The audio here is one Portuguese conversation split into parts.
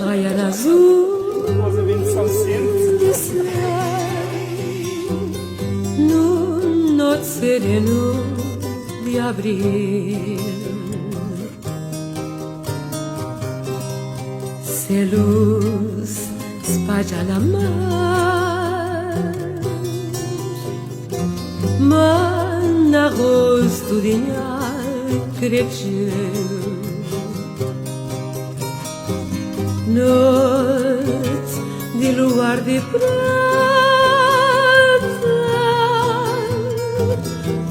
Raiar azul de céu, num noite sereno de abril. Se a luz espalha na mar, mana rosto de cresceu. Noite de luar de prata,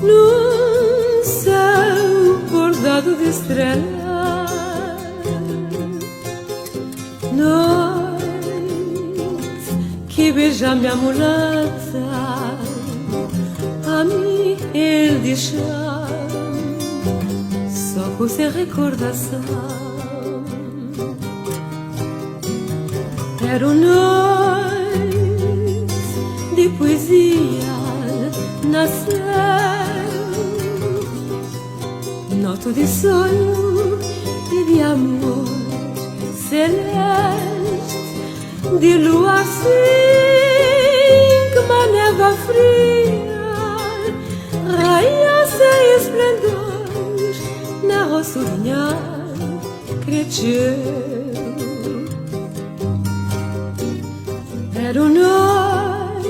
num céu bordado de estrelas. Noite que beija minha mulata, a mim ele deixa só por ser recordação. Era noite de poesia nasceu, noite de sonho e de amor celeste, de luar assim como a neva fria, raia sem esplendor na roçurinha cresceu. Era noite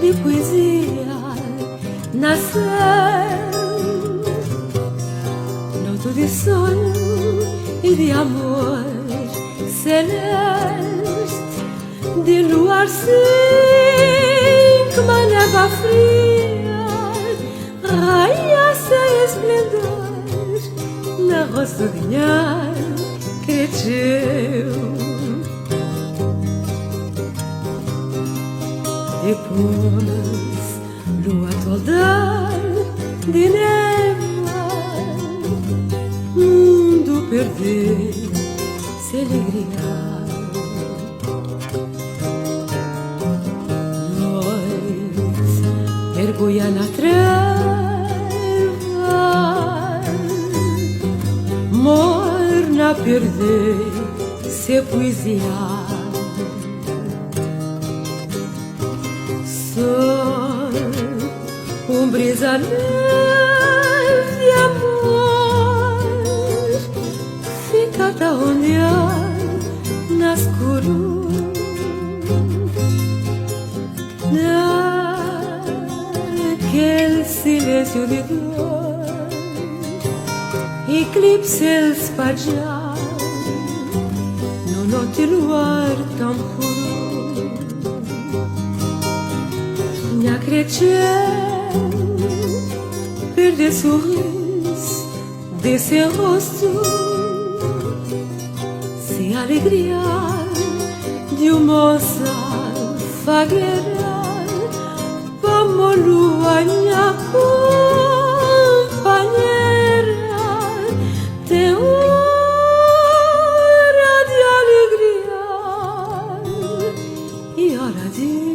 de poesia nasceu, noite de sonho e de amor celeste, de luar sim como a neva fria, raia sem esplendor na roçurinha cresceu. Depois, lua toldar de névoa, mundo perdeu-se alegria. Noite mergulha na treva, morna perdeu-se a poesia. Brisa leve de amor fica da onde na escuro, naquele silêncio de dor, eclipse ele espalhar no noite luar tão puro. Minha cresceu perde sorriso desse rosto, sem alegria de uma moça fagueira, como lua minha companheira, tem hora de alegria e hora de